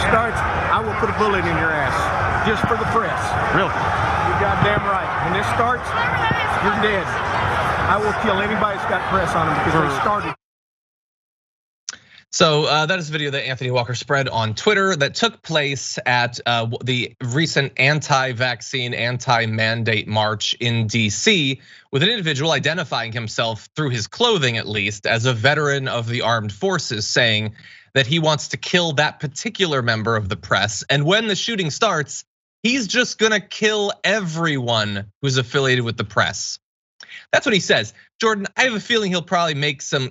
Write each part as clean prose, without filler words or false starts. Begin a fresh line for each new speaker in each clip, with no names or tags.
starts, I will put a bullet in your ass just for the press.
Really?
You're goddamn right. When this starts, you're dead. I will kill anybody that's got press on them because they started.
So that is a video that Anthony Walker spread on Twitter that took place at the recent anti-vaccine, anti-mandate march in DC with an individual identifying himself through his clothing, at least, as a veteran of the armed forces, saying that he wants to kill that particular member of the press. And when the shooting starts, he's just gonna kill everyone who's affiliated with the press. That's what he says. Jordan, I have a feeling he'll probably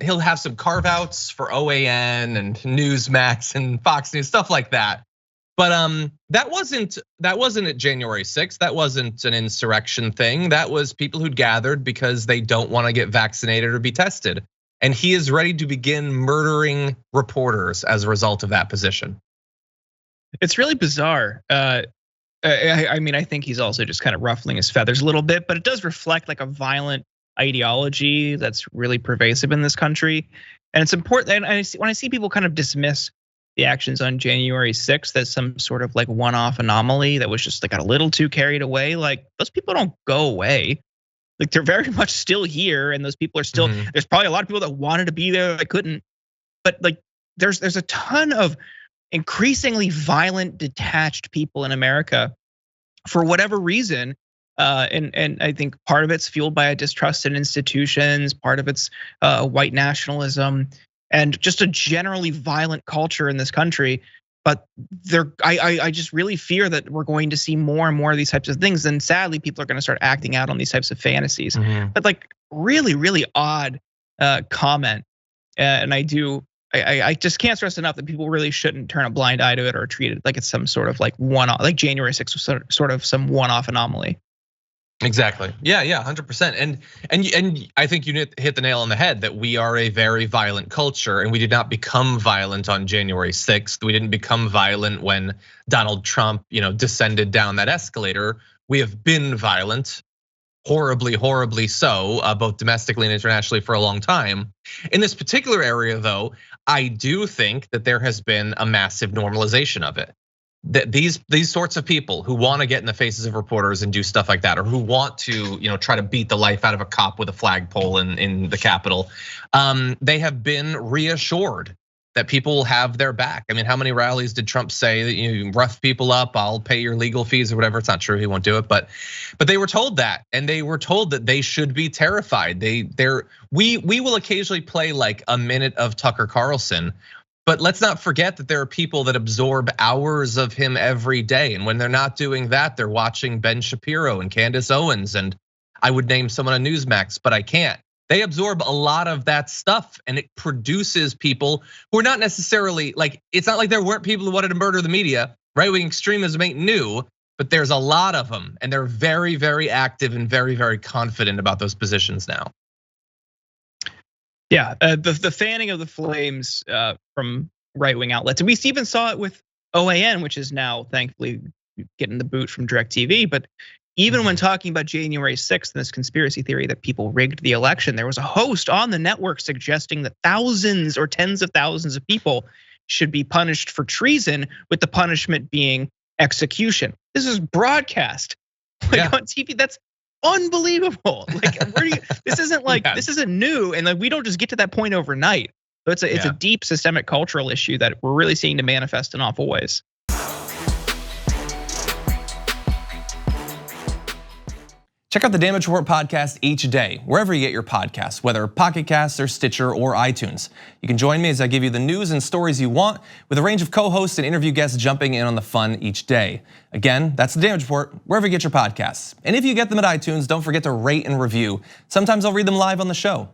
he'll have some carve outs for OAN and Newsmax and Fox News, stuff like that. But that wasn't at January 6th. That wasn't an insurrection thing. That was people who'd gathered because they don't want to get vaccinated or be tested. And he is ready to begin murdering reporters as a result of that position.
It's really bizarre. I mean, I think he's also just kind of ruffling his feathers a little bit, but it does reflect like a violent ideology that's really pervasive in this country. And it's important, and when I see people kind of dismiss the actions on January 6th as some sort of like one-off anomaly that was just like got a little too carried away, like those people don't go away. Like they're very much still here, and those people are still, there's probably a lot of people that wanted to be there that couldn't. But like there's a ton of increasingly violent, detached people in America for whatever reason. And I think part of it's fueled by a distrust in institutions, part of it's white nationalism, and just a generally violent culture in this country. But I just really fear that we're going to see more and more of these types of things. And sadly, people are going to start acting out on these types of fantasies. But like really, really odd comment. And I just can't stress enough that people really shouldn't turn a blind eye to it or treat it like it's some sort of like one-off, like January 6th was sort of some one-off anomaly.
Exactly. Yeah, 100%. And I think you hit the nail on the head that we are a very violent culture, and we did not become violent on January 6th. We didn't become violent when Donald Trump, descended down that escalator. We have been violent, horribly so, both domestically and internationally for a long time. In this particular area, though, I do think that there has been a massive normalization of it. That these sorts of people who want to get in the faces of reporters and do stuff like that, or who want to, try to beat the life out of a cop with a flagpole in the Capitol, they have been reassured that people will have their back. I mean, how many rallies did Trump say that you rough people up, I'll pay your legal fees or whatever? It's not true, he won't do it, but they were told that, and they were told that they should be terrified. We will occasionally play like a minute of Tucker Carlson. But let's not forget that there are people that absorb hours of him every day. And when they're not doing that, they're watching Ben Shapiro and Candace Owens. And I would name someone on Newsmax, but I can't. They absorb a lot of that stuff, and it produces people who are not necessarily like, it's not like there weren't people who wanted to murder the media. Right-wing extremism ain't new, but there's a lot of them. And they're very, very active and very, very confident about those positions now.
Yeah, the fanning of the flames from right-wing outlets. And we even saw it with OAN, which is now thankfully getting the boot from DirecTV. But even when talking about January 6th and this conspiracy theory that people rigged the election, there was a host on the network suggesting that thousands or tens of thousands of people should be punished for treason, with the punishment being execution. This is broadcast on TV. That's unbelievable. Like, this isn't like this isn't new, and like we don't just get to that point overnight. So it's a deep systemic cultural issue that we're really seeing to manifest in awful ways.
Check out the Damage Report podcast each day, wherever you get your podcasts, whether Pocket Casts or Stitcher or iTunes. You can join me as I give you the news and stories you want, with a range of co-hosts and interview guests jumping in on the fun each day. Again, that's the Damage Report, wherever you get your podcasts. And if you get them at iTunes, don't forget to rate and review. Sometimes I'll read them live on the show.